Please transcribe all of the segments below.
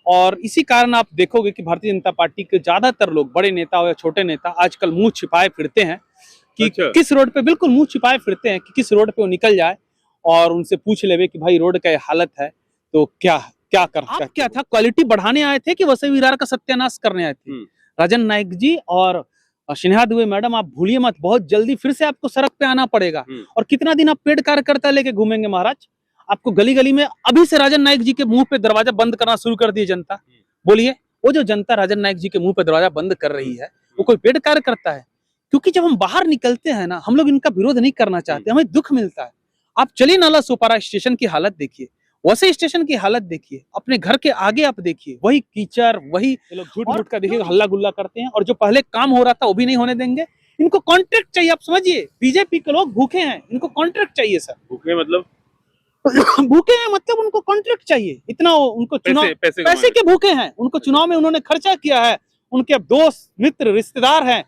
और इसी कारण आप देखोगे कि भारतीय जनता पार्टी के ज्यादातर लोग, बड़े नेता हो या छोटे नेता, आजकल मुंह छिपाए फिरते हैं कि किस रोड पे, बिल्कुल मुंह छिपाए फिरते हैं कि किस रोड पे वो निकल जाए और उनसे पूछ लेवे कि भाई रोड का ये हालत है तो क्या क्या कर सकते। क्या था, क्वालिटी बढ़ाने आए थे कि वसई विरार का सत्यानाश करने आए थे? राजन नाईक जी और स्नेहा दुबे मैडम, आप भूलिए मत, बहुत जल्दी फिर से आपको सड़क पे आना पड़ेगा। और कितना दिन आप पेड कार्यकर्ता लेके घूमेंगे महाराज? आपको गली गली में अभी से राजन नाईक जी के मुंह पे दरवाजा बंद करना शुरू कर दी जनता। बोलिए, वो जो जनता राजन नाईक जी के मुंह पे दरवाजा बंद कर रही है वो कोई पेड कार्यकर्ता है? क्योंकि जब हम बाहर निकलते हैं ना, हम लोग इनका विरोध नहीं करना चाहते, हमें दुख मिलता है। आप चलिए नाला सोपारा स्टेशन की हालत देखिए, वैसे स्टेशन की हालत देखिए, अपने घर के आगे आप देखिए, वही कीचड़, वही लोग झूठ झूठ का देखिए हल्ला गुल्ला करते हैं। और जो पहले काम हो रहा था वो भी नहीं होने देंगे। इनको कॉन्ट्रैक्ट चाहिए, आप समझिए, बीजेपी के लोग भूखे हैं, इनको कॉन्ट्रैक्ट चाहिए सर। भूखे मतलब भूखे हैं मतलब उनको कॉन्ट्रैक्ट चाहिए, इतना उनको चुनाव पैसे के भूखे हैं। उनको चुनाव में उन्होंने खर्चा किया है, उनके दोस्त मित्र रिश्तेदार हैं,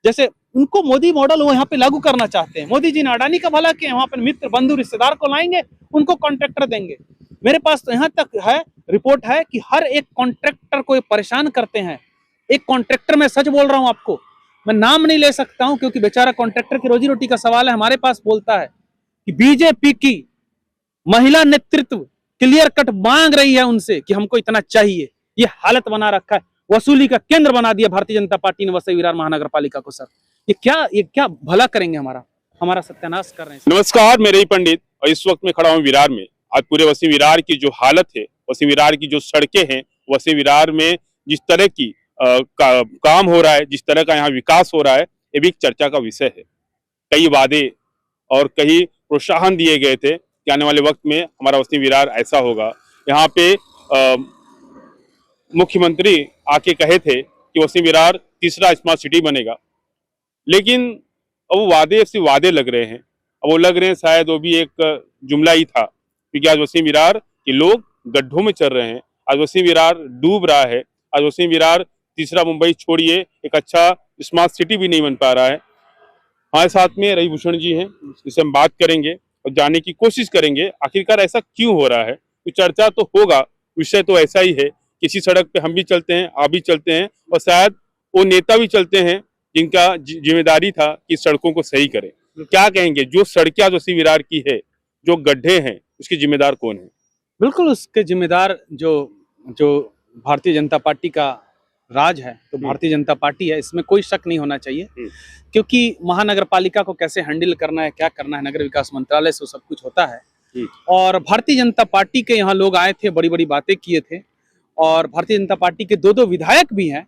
जैसे उनको मोदी मॉडल वो यहाँ पे लागू करना चाहते हैं। मोदी जी ने अडानी का भला किया, वहां पर मित्र बंधु रिश्तेदार को लाएंगे, उनको कॉन्ट्रैक्टर देंगे। मेरे पास तो यहाँ तक है, रिपोर्ट है कि हर एक कॉन्ट्रैक्टर को परेशान करते हैं। एक कॉन्ट्रैक्टर, मैं सच बोल रहा हूँ आपको, मैं नाम नहीं ले सकता हूँ क्योंकि बेचारा कॉन्ट्रैक्टर की रोजी रोटी का सवाल है, हमारे पास बोलता है कि बीजेपी की महिला नेतृत्व क्लियर कट मांग रही है उनसे कि हमको इतना चाहिए। ये हालत बना रखा है, वसूली का केंद्र बना दिया भारतीय जनता पार्टी ने वसई विरार महानगर पालिका को। सर ये क्या भला करेंगे, हमारा सत्यानाश कर रहे हैं। नमस्कार, मैं रवि पंडित और इस वक्त मैं खड़ा हूँ विरार में। आज पूरे वसई विरार की जो हालत है, वसई विरार की जो सड़कें हैं, वसई विरार में जिस तरह की काम हो रहा है, जिस तरह का यहाँ विकास हो रहा है, ये भी एक चर्चा का विषय है। कई वादे और कई प्रोत्साहन दिए गए थे कि आने वाले वक्त में हमारा वसई विरार ऐसा होगा। यहाँ पे मुख्यमंत्री आके कहे थे कि वसई विरार तीसरा स्मार्ट सिटी बनेगा, लेकिन अब वो वादे सिर्फ वादे लग रहे हैं। अब वो लग रहे हैं शायद वो भी एक जुमला ही था, क्योंकि आज वसई विरार के लोग गड्ढों में चल रहे हैं। आज वसई विरार डूब रहा है। आज वसई विरार तीसरा मुंबई छोड़िए एक अच्छा स्मार्ट सिटी भी नहीं बन पा रहा है। हमारे साथ में रवि भूषण जी हैं, जिससे हम बात करेंगे और जानने की कोशिश करेंगे आखिरकार ऐसा क्यों हो रहा है। तो चर्चा तो होगा, विषय तो ऐसा ही है, किसी सड़क पे हम भी चलते हैं, आप भी चलते हैं, और शायद वो नेता भी चलते हैं जिनका जिम्मेदारी था कि सड़कों को सही करें। क्या कहेंगे, जो सड़कें आज वसई विरार की है, जो गड्ढे हैं, उसके जिम्मेदार कौन है? बिल्कुल उसके जिम्मेदार जो भारतीय जनता पार्टी का राज है, तो भारतीय जनता पार्टी है, इसमें कोई शक नहीं होना चाहिए। क्योंकि महानगर पालिका को कैसे हैंडल करना है, क्या करना है, नगर विकास मंत्रालय से सब कुछ होता है। और भारतीय जनता पार्टी के यहाँ लोग आए थे, बड़ी बड़ी बातें किए थे, और भारतीय जनता पार्टी के दो विधायक भी हैं।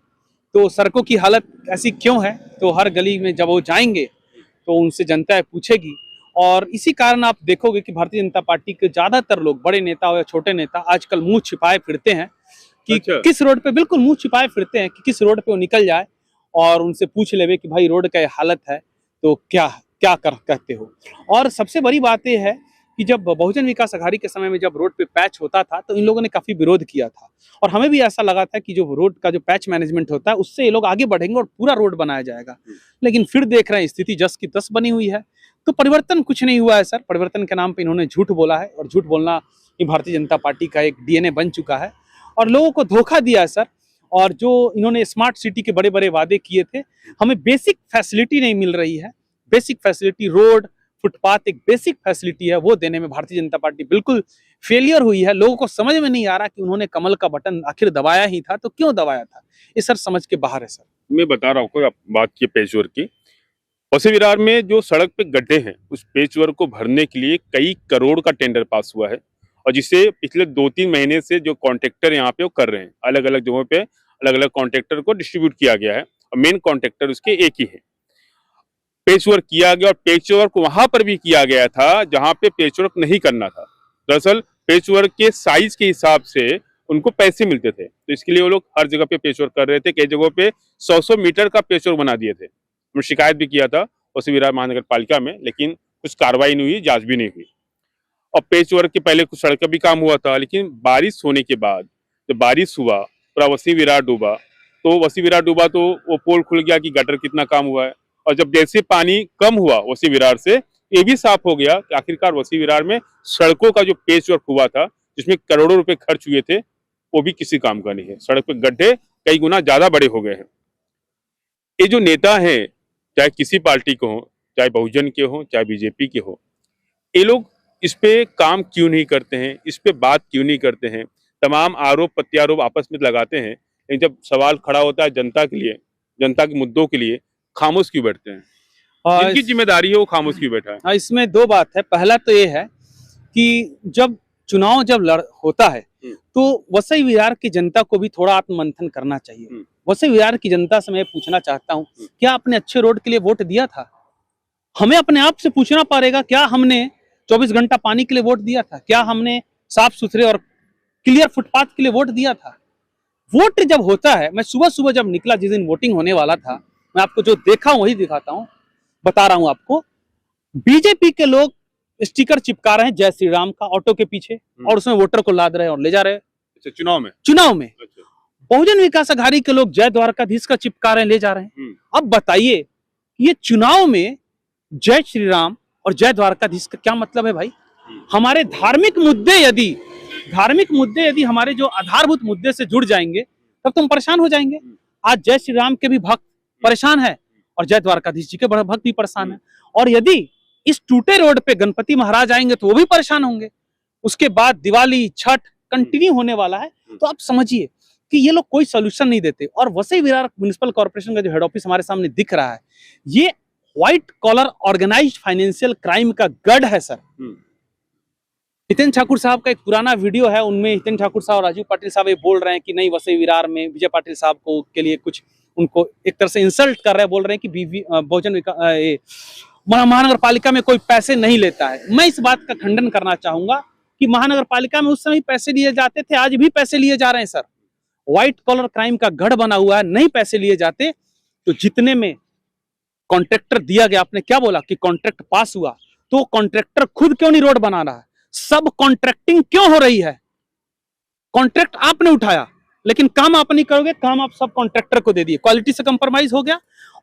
तो सड़कों की हालत ऐसी क्यों है, तो हर गली में जब वो जाएंगे तो उनसे जनता पूछेगी। और इसी कारण आप देखोगे कि भारतीय जनता पार्टी के ज्यादातर लोग, बड़े नेता हो या छोटे नेता, आजकल मुंह छिपाए फिरते हैं कि किस रोड पे, बिल्कुल मुंह छिपाए फिरते हैं कि किस रोड पे वो निकल जाए और उनसे पूछ लेवे कि भाई रोड का ये हालत है तो क्या क्या कहते हो। और सबसे बड़ी बात यह है कि जब बहुजन विकास अघाड़ी के समय में जब रोड पे पैच होता था तो इन लोगों ने काफी विरोध किया था, और हमें भी ऐसा लगा था कि जो रोड का जो पैच मैनेजमेंट होता है उससे ये लोग आगे बढ़ेंगे और पूरा रोड बनाया जाएगा। लेकिन फिर देख रहे हैं स्थिति जस की तस बनी हुई है। तो परिवर्तन कुछ नहीं हुआ है सर। परिवर्तन के नाम पे इन्होंने झूठ बोला है, और झूठ बोलना ये भारतीय जनता पार्टी का एक डीएनए बन चुका है, और लोगों को धोखा दिया है सर। और जो इन्होंने स्मार्ट सिटी के बड़े बड़े वादे किए थे, हमें बेसिक फैसिलिटी नहीं मिल रही है। बेसिक फैसिलिटी, रोड, फुटपाथ, एक बेसिक फैसिलिटी है, वो देने में भारतीय जनता पार्टी बिल्कुल फेलियर हुई है। लोगों को समझ में नहीं आ रहा कि उन्होंने कमल का बटन आखिर दबाया ही था तो क्यों दबाया था, ये सर समझ के बाहर है सर। मैं बता रहा हूँ, बात की पेचवर्क की, वसई विरार में जो सड़क पे गड्ढे हैं उस पेचवर्क को भरने के लिए कई करोड़ का टेंडर पास हुआ है, और जिसे पिछले 2-3 महीने से जो कॉन्ट्रैक्टर यहाँ पे वो कर रहे हैं, अलग अलग जगहों पे अलग अलग कॉन्ट्रैक्टर को डिस्ट्रीब्यूट किया गया है, और मेन कॉन्ट्रैक्टर उसके एक ही है। पेचवर्क किया गया, और पेचवर्क वहां पर भी किया गया था जहां पे पेचवर्क नहीं करना था। दरअसल पेचवर्क के साइज के हिसाब से उनको पैसे मिलते थे, तो इसके लिए वो लोग हर जगह पे पेचवर्क कर रहे थे। कई जगहों पे 100-100 मीटर का पेचवर्क बना दिए थे। हमने शिकायत भी किया था वसई विरार महानगर पालिका में, लेकिन कुछ कार्रवाई नहीं हुई, जांच भी नहीं हुई। और पेचवर्क के पहले कुछ सड़क का भी काम हुआ था, लेकिन बारिश होने के बाद जब बारिश हुआ, पूरा वसई विरार डूबा। तो वसई विरार डूबा तो वो पोल खुल गया कि गटर कितना काम हुआ है, और जब जैसे पानी कम हुआ वसई विरार से, ये भी साफ हो गया कि आखिरकार वसई विरार में सड़कों का जो पेचवर्क हुआ था, जिसमें करोड़ों रुपए खर्च हुए थे, वो भी किसी काम का नहीं है। सड़क पे गड्ढे कई गुना ज्यादा बड़े हो गए हैं। ये जो नेता हैं, चाहे किसी पार्टी को हो, चाहे बहुजन के हो, चाहे बीजेपी के हो, ये लोग इस पे काम क्यों नहीं करते हैं, इस पे बात क्यों नहीं करते हैं। तमाम आरोप प्रत्यारोप आपस में लगाते हैं, लेकिन जब सवाल खड़ा होता है जनता के लिए, जनता के मुद्दों के लिए, खामोश क्यों बैठते हैं। जिनकी जिम्मेदारी है वो खामोश क्यों बैठा है। इसमें दो बात है। पहला तो ये है कि जब चुनाव होता है तो वसई विरार की जनता को भी थोड़ा आत्ममंथन करना चाहिए। वसई विरार की जनता से मैं पूछना चाहता हूँ, क्या आपने अच्छे रोड के लिए वोट दिया था? हमें अपने आप से पूछना पड़ेगा, क्या हमने 24 घंटा पानी के लिए वोट दिया था? क्या हमने साफ सुथरे और क्लियर फुटपाथ के लिए वोट दिया था? वोट जब होता है, मैं सुबह सुबह जब निकला, जिस दिन वोटिंग होने वाला था, मैं आपको जो देखा वही दिखाता हूँ, बता रहा हूँ आपको। बीजेपी के लोग स्टिकर चिपका रहे हैं जय श्री राम का ऑटो के पीछे, और उसमें वोटर को लाद रहे हैं और ले जा रहे हैं। अच्छा, चुनाव में अच्छा। बहुजन विकास अघाड़ी के लोग जय द्वारकाधीश का चिपका रहे हैं, ले जा रहे हैं। अब बताइए, ये चुनाव में जय श्री राम और जय द्वारकाधीश का क्या मतलब है भाई? हमारे धार्मिक मुद्दे यदि हमारे जो आधारभूत मुद्दे से जुड़ जाएंगे तब तो हम परेशान हो जाएंगे। आज जय श्री राम के भी भक्त परेशान है और जय द्वारकाधीश जी के भक्त भी परेशान है, और यदि इस टूटे रोड पे गणपति महाराज आएंगे तो वो भी परेशान होंगे। उसके बाद दिवाली छठ कंटिन्यू होने वाला है। तो आप समझिए कि ये लोग कोई सोल्यूशन नहीं देते। और वसई विरार म्युनिसिपल कॉर्पोरेशन का जो हेड ऑफिस हमारे सामने दिख रहा है, ये white collar organised financial crime का गढ़ है सर। हितेन ठाकुर साहब का एक पुराना वीडियो है, उनमें हितेन ठाकुर साहब और राजीव पाटिल साहब ये बोल रहे हैं कि नहीं, वसई विरार में विजय पाटिल साहब को के लिए कुछ, उनको एक तरह से इंसल्ट कर रहे हैं, बोल रहे हैं कि बहुजन महानगर पालिका में कोई पैसे नहीं लेता है। मैं इस बात का खंडन करना चाहूंगा कि महानगर पालिका में उस समय पैसे लिए जाते थे, आज भी पैसे लिए जा रहे हैं सर। व्हाइट कॉलर क्राइम का गढ़ बना हुआ है। नहीं पैसे लिए जाते तो जितने में कॉन्ट्रैक्टर दिया गया, आपने क्या बोला कि कॉन्ट्रैक्ट पास हुआ, तो कॉन्ट्रैक्टर खुद क्यों नहीं रोड बना रहा है? सब कॉन्ट्रैक्टिंग क्यों हो रही है? कॉन्ट्रैक्ट आपने उठाया लेकिन काम आप नहीं करोगे, काम आप सब कॉन्ट्रैक्टर को दे दिए, क्वालिटी से कंप्रोमाइज हो गया।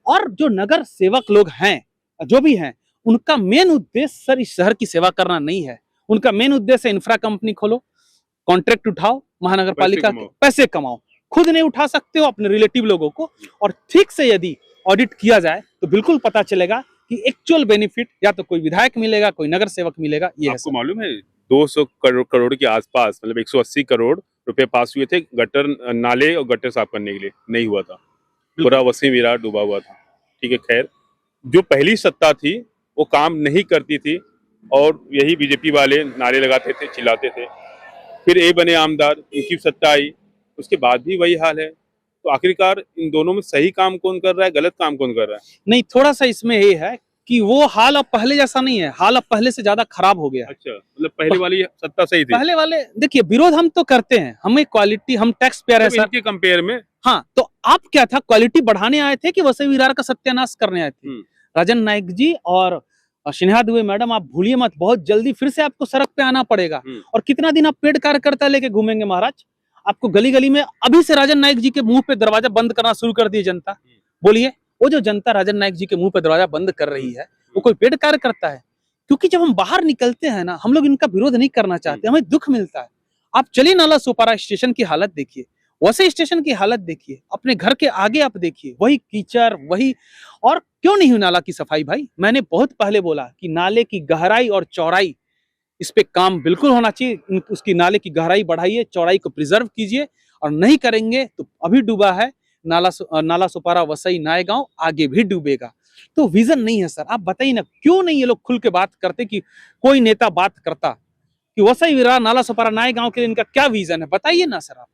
और जो नगर सेवक लोग हैं, जो भी हैं, उनका मेन उद्देश्य सर इस शहर की सेवा करना नहीं है। उनका मेन उद्देश्य इंफ्रा कंपनी खोलो, कॉन्ट्रैक्ट उठाओ, महानगर पालिका के पैसे कमाओ। खुद नहीं उठा सकते हो अपने रिलेटिव लोगों को। और ठीक से यदि ऑडिट किया जाए तो बिल्कुल पता चलेगा कि एक्चुअल बेनिफिट या तो कोई विधायक मिलेगा, कोई नगर सेवक मिलेगा। ये आपको मालूम है 200 करोड़ के आसपास, मतलब 180 करोड़ रुपए पास हुए थे गटर, नाले और गटर साफ करने के लिए, नहीं हुआ था। पूरा वसई विरार डूबा हुआ था। ठीक है, खैर जो पहली सत्ता थी वो काम नहीं करती थी और यही बीजेपी वाले नारे लगाते थे, चिल्लाते थे। फिर ए बने आमदार, इनकी सत्ता आई, उसके बाद भी वही हाल है। तो आखिरकार इन दोनों में सही काम कौन कर रहा है, गलत काम कौन कर रहा है? नहीं, थोड़ा सा इसमें ये है कि वो हाल अब पहले जैसा नहीं है, हाल अब पहले से ज्यादा खराब हो गया है। अच्छा, मतलब पहले वाली सत्ता सही थी। पहले वाले देखिए, विरोध हम तो करते हैं, हमें क्वालिटी, हम टैक्स पेयर है सर, इनके कंपेयर में। हाँ, तो आप क्या था, क्वालिटी बढ़ाने आए थे कि वसई विरार का सत्यानाश करने आए थे? राजन नाइक जी और स्नेहा दुबे मैडम, आप भूलिए मत, बहुत जल्दी फिर से आपको सड़क पे आना पड़ेगा। और कितना दिन आप पेड कार्यकर्ता लेके घूमेंगे महाराज? आपको गली गली में अभी से राजन नाइक जी के मुंह पे दरवाजा बंद करना शुरू कर दी जनता। बोलिए, वो जो जनता राजन नाइक जी के मुंह पे दरवाजा बंद कर रही है, वो कोई पेड कार्यकर्ता है? क्योंकि जब हम बाहर निकलते हैं ना, हम लोग इनका विरोध नहीं करना चाहते, हमें दुख मिलता है। आप चलिए नाला सोपारा स्टेशन की हालत देखिए, वसई स्टेशन की हालत देखिए, अपने घर के आगे आप देखिए, वही कीचड़, वही। और क्यों नहीं हुई नाला की सफाई भाई? मैंने बहुत पहले बोला कि नाले की गहराई और चौड़ाई, इस पे काम बिल्कुल होना चाहिए। उसकी नाले की गहराई बढ़ाइए, चौड़ाई को प्रिजर्व कीजिए, और नहीं करेंगे तो अभी डूबा है नाला सुपारा वसई नायगांव, आगे भी डूबेगा। तो विजन नहीं है सर। आप बताइए ना, क्यों नहीं ये लोग खुल के बात करते? कि कोई नेता बात करता कि वसई विरार नाला सुपारा नायगांव के लिए इनका क्या विजन है, बताइए ना सर आप।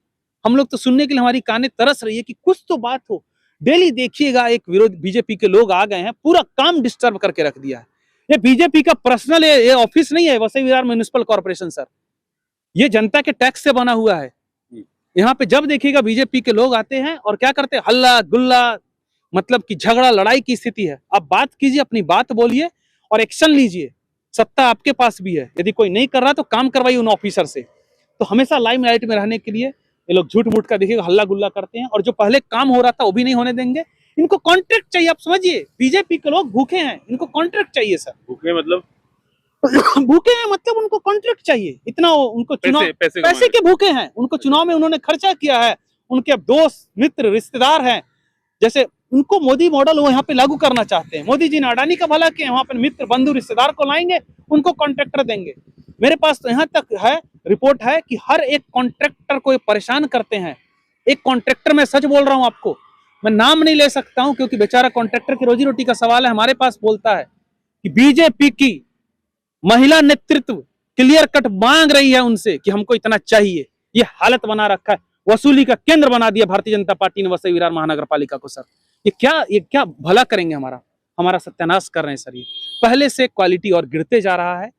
हम लोग तो सुनने के लिए हमारी कानें तरस रही है कि कुछ तो बात हो। डेली देखिएगा एक विरोध बीजेपी के लोग आ गए हैं, पूरा काम डिस्टर्ब करके रख दिया है। ये बीजेपी का पर्सनल ये ऑफिस नहीं है Vasai Virar municipal corporation sir, ये जनता के टैक्स से बना हुआ है। यहाँ पे जब देखिएगा बीजेपी के लोग आते हैं और क्या करते हैं, हल्ला गुल्ला, मतलब कि झगड़ा लड़ाई की स्थिति है। आप बात कीजिए, अपनी बात बोलिए और एक्शन लीजिए। सत्ता आपके पास भी है, यदि कोई नहीं कर रहा तो काम करवाइए उन ऑफिसर से। तो हमेशा लाइमलाइट में रहने के लिए ये लोग झूठ मूठ का देखिएगा हल्ला गुल्ला करते हैं, और जो पहले काम हो रहा था वो भी नहीं होने देंगे। इनको कॉन्ट्रैक्ट चाहिए, आप समझिए, बीजेपी के लोग भूखे हैं, इनको कॉन्ट्रैक्ट चाहिए सर। भूखे मतलब भूखे हैं मतलब उनको कॉन्ट्रैक्ट चाहिए, इतना उनको चुनाव पैसे के भूखे हैं, उनको चुनाव में उन्होंने खर्चा किया है, उनके दोस्त मित्र रिश्तेदार हैं, जैसे उनको मोदी मॉडल वो यहाँ पे लागू करना चाहते हैं। मोदी जी ने अडानी का भला किया, वहां पर मित्र बंधु रिश्तेदार को लाएंगे, उनको कॉन्ट्रैक्टर देंगे। मेरे पास तो यहाँ तक है रिपोर्ट है कि हर एक कॉन्ट्रैक्टर को परेशान करते हैं। एक कॉन्ट्रैक्टर, मैं सच बोल रहा हूँ आपको, मैं नाम नहीं ले सकता हूँ क्योंकि बेचारा कॉन्ट्रैक्टर की रोजी रोटी का सवाल है, हमारे पास बोलता है कि बीजेपी की महिला नेतृत्व क्लियर कट मांग रही है उनसे कि हमको इतना चाहिए। ये हालत बना रखा है, वसूली का केंद्र बना दिया भारतीय जनता पार्टी ने वसई विरार महानगर पालिका को। सर ये क्या भला करेंगे, हमारा सत्यानाश कर रहे हैं सर। ये पहले से क्वालिटी और गिरते जा रहा है,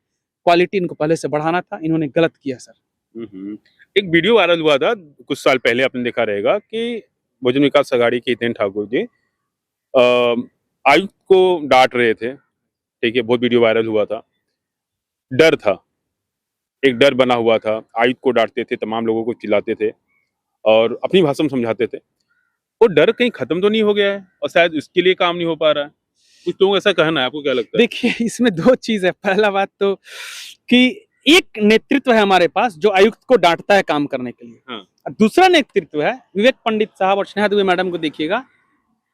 क्वालिटी इनको पहले से बढ़ाना था, इन्होंने गलत किया सर। एक वीडियो वायरल हुआ था कुछ साल पहले, आपने देखा रहेगा कि बहुजन विकास अघाड़ी के हितेन ठाकुर जी आयुक्त को डांट रहे थे, ठीक है, बहुत वीडियो वायरल हुआ था। डर था, एक डर बना हुआ था, आयुक्त को डांटते थे, तमाम लोगों को चिल्लाते थे और अपनी भाषा में समझाते थे। वो डर कहीं खत्म तो नहीं हो गया है और शायद इसके लिए काम नहीं हो पा रहा है? कुछ लोगों ऐसा कहना है, आपको क्या लगता है? देखिए, इसमें दो चीज है। पहला बात तो कि एक नेतृत्व है हमारे पास जो आयुक्त को डांटता है काम करने के लिए। हाँ। दूसरा नेतृत्व है विवेक पंडित साहब और स्नेहा दुबे मैडम को देखिएगा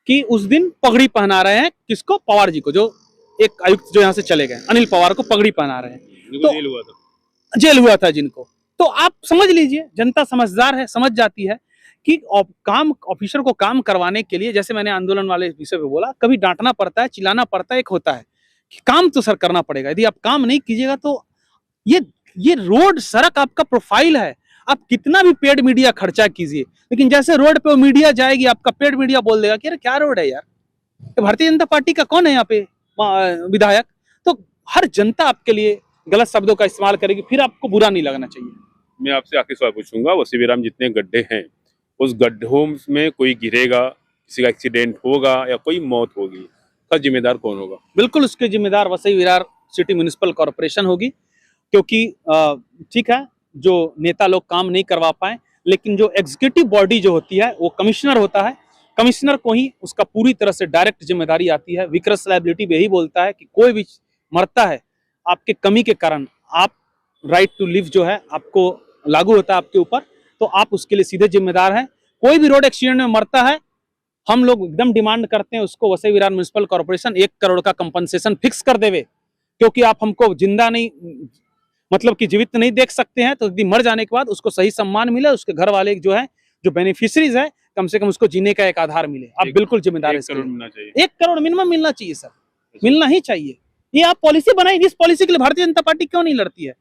कि उस दिन पगड़ी पहना रहे हैं किसको, पवार जी को, जो एक आयुक्त जो यहाँ से चले गए, अनिल पवार को पगड़ी पहना रहे हैं। तो जेल हुआ था जिनको। तो आप समझ लीजिए, जनता समझदार है, समझ जाती है कि काम ऑफिसर को काम करवाने के लिए, जैसे मैंने आंदोलन वाले विषय पे बोला, कभी डांटना पड़ता है, चिल्लाना पड़ता है, एक होता है कि काम तो सर करना पड़ेगा। यदि आप काम नहीं कीजिएगा तो ये रोड सड़क आपका प्रोफाइल है, आप कितना भी पेड मीडिया खर्चा कीजिए, लेकिन जैसे रोड पे वो मीडिया जाएगी, आपका पेड मीडिया बोल देगा कि अरे क्या रोड है यार, तो भारतीय जनता पार्टी का कौन है यहाँ पे विधायक। तो हर जनता आपके लिए गलत शब्दों का इस्तेमाल करेगी, फिर आपको बुरा नहीं लगना चाहिए। मैं आपसे आखिरी सवाल पूछूंगा, वसई विरार में जितने गड्ढे हैं, उस गड्ढों में कोई गिरेगा, किसी का एक्सीडेंट होगा या कोई मौत होगी, का जिम्मेदार कौन होगा? बिल्कुल उसके जिम्मेदार Vasai Virar city municipal corporation होगी, क्योंकि ठीक है जो नेता लोग काम नहीं करवा पाए, लेकिन जो एग्जीक्यूटिव बॉडी जो होती है वो कमिश्नर होता है, कमिश्नर को ही उसका पूरी तरह से डायरेक्ट जिम्मेदारी आती है। विक्रस लायबिलिटी भी यही बोलता है कि कोई भी मरता है आपके कमी के कारण, आप राइट टू लिव जो है आपको लागू होता है आपके ऊपर, तो आप उसके लिए सीधे जिम्मेदार हैं। कोई भी रोड एक्सीडेंट में मरता है, हम लोग एकदम डिमांड करते हैं उसको वसई विरार म्युनिसिपल कॉर्पोरेशन 1 करोड़ का कंपनसेशन फिक्स कर देवे, क्योंकि आप हमको जिंदा नहीं, मतलब कि जीवित नहीं देख सकते हैं, तो यदि मर जाने के बाद उसको सही सम्मान मिले, उसके घर वाले जो है, जो बेनिफिशियरीज है, कम से कम उसको जीने का एक आधार मिले। आप बिल्कुल जिम्मेदार है। 1 करोड़ मिनिमम मिलना चाहिए सर, मिलना ही चाहिए। ये आप पॉलिसी बनाई, इस पॉलिसी के लिए भारतीय जनता पार्टी क्यों नहीं लड़ती है?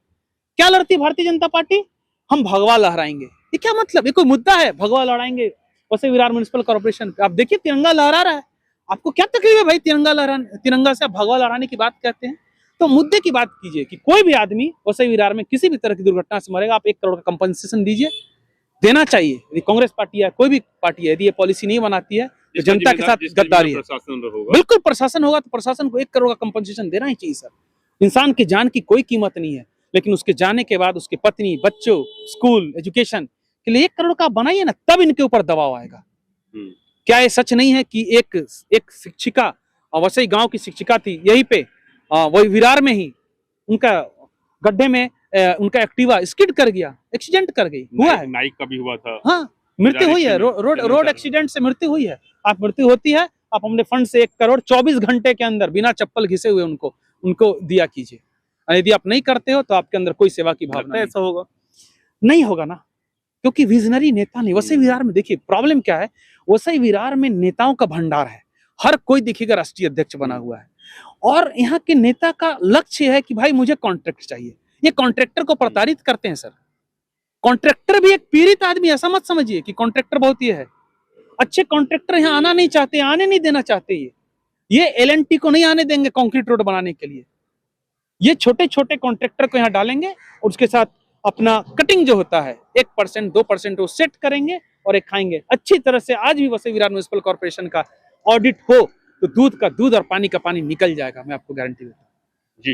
क्या लड़ती है भारतीय जनता पार्टी? हम भगवा लहराएंगे, ये क्या मतलब? ये कोई मुद्दा है? भगवा लहराएंगे वसई विरार म्युनिसिपल कॉर्पोरेशन पे। आप देखिए तिरंगा लहरा रहा है, आपको क्या तकलीफ है भाई? तिरंगा से आप भगवा लहराने की बात कहते हैं? तो मुद्दे की बात कीजिए कि कोई भी आदमी वसई विरार में किसी भी तरह की दुर्घटना से मरेगा, आप 1 करोड़ का कंपनसेशन दीजिए, देना चाहिए। यदि कांग्रेस पार्टी है, कोई भी पार्टी है, यदि ये पॉलिसी नहीं बनाती है तो जनता के साथ गद्दारी है। बिल्कुल प्रशासन होगा तो प्रशासन को 1 करोड़ का कंपनसेशन देना ही चाहिए सर। इंसान की जान की कोई कीमत नहीं है, लेकिन उसके जाने के बाद उसके पत्नी, बच्चों, स्कूल, एजुकेशन के लिए 1 करोड़ का बनाइए ना, तब इनके ऊपर दबाव आएगा। क्या ये सच नहीं है कि एक शिक्षिका, वसई गांव की शिक्षिका थी, यहीं पे वही विरार में ही उनका गड्ढे में उनका एक्टिवा स्किड कर गया, एक्सीडेंट कर गई, हुआ है। नाइक का भी हुआ था। हाँ, मृत्यु हुई है, रोड एक्सीडेंट से मृत्यु हुई है। आप मृत्यु होती है, आप अपने फंड से 1 करोड़ 24 घंटे के अंदर बिना चप्पल घिसे हुए उनको दिया कीजिए। यदि आप नहीं करते हो तो आपके अंदर कोई सेवा की भावना ऐसा होगा नहीं होगा ना, क्योंकि विजनरी नेता नहीं। वसई विरार में देखिए प्रॉब्लम क्या है, वसई विरार में नेताओं का भंडार है, हर कोई देखिएगा राष्ट्रीय अध्यक्ष बना हुआ है, और यहाँ के नेता का लक्ष्य है कि भाई मुझे कॉन्ट्रैक्ट चाहिए। ये कॉन्ट्रैक्टर को प्रताड़ित करते हैं सर। कॉन्ट्रैक्टर भी एक पीड़ित आदमी, ऐसा मत समझिए कि कॉन्ट्रैक्टर बहुत ये है। अच्छे कॉन्ट्रैक्टर यहाँ आना नहीं चाहते, आने नहीं देना चाहते। ये L&T को नहीं आने देंगे कंक्रीट रोड बनाने के लिए। ये छोटे छोटे कॉन्ट्रैक्टर को यहाँ डालेंगे और उसके साथ अपना कटिंग जो होता है 1% 2% वो सेट करेंगे और एक खाएंगे अच्छी तरह से। आज भी वसई विरार म्युनिसिपल कॉर्पोरेशन का ऑडिट हो तो दूध का दूध और पानी का पानी निकल जाएगा, मैं आपको गारंटी देता हूँ। जी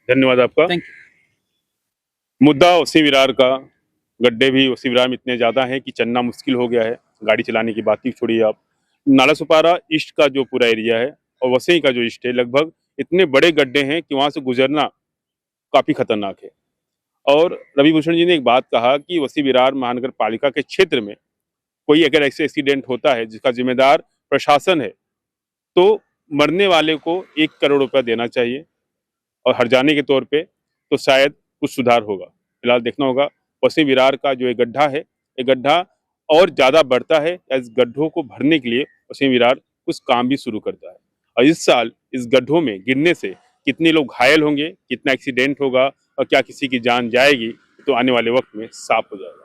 धन्यवाद आपका। Thank you. मुद्दा वसई विरार का, गड्ढे भी वसई विरार में इतने ज्यादा हैं कि चलना मुश्किल हो गया है, गाड़ी चलाने की बात ही छोड़िए आप। नाला सुपारा ईस्ट का जो पूरा एरिया है और वसई का जो ईस्ट है, लगभग इतने बड़े गड्ढे हैं कि वहां से गुजरना काफी खतरनाक है। और रवि भूषण जी ने एक बात कहा कि वसी विरार महानगर पालिका के क्षेत्र में कोई अगर ऐसे एक्सीडेंट होता है जिसका जिम्मेदार प्रशासन है, तो मरने वाले को 1 करोड़ रुपया देना चाहिए और हर्जाने के तौर पे, तो शायद कुछ सुधार होगा। फिलहाल देखना होगा वसी विरार का जो ये गड्ढा है, ये गड्ढा और ज्यादा बढ़ता है या इस गड्ढों को भरने के लिए वसी विरार कुछ काम भी शुरू करता है। और इस साल इस गड्ढों में गिरने से कितने लोग घायल होंगे, कितना एक्सीडेंट होगा और क्या किसी की जान जाएगी, तो आने वाले वक्त में साफ हो जाएगा।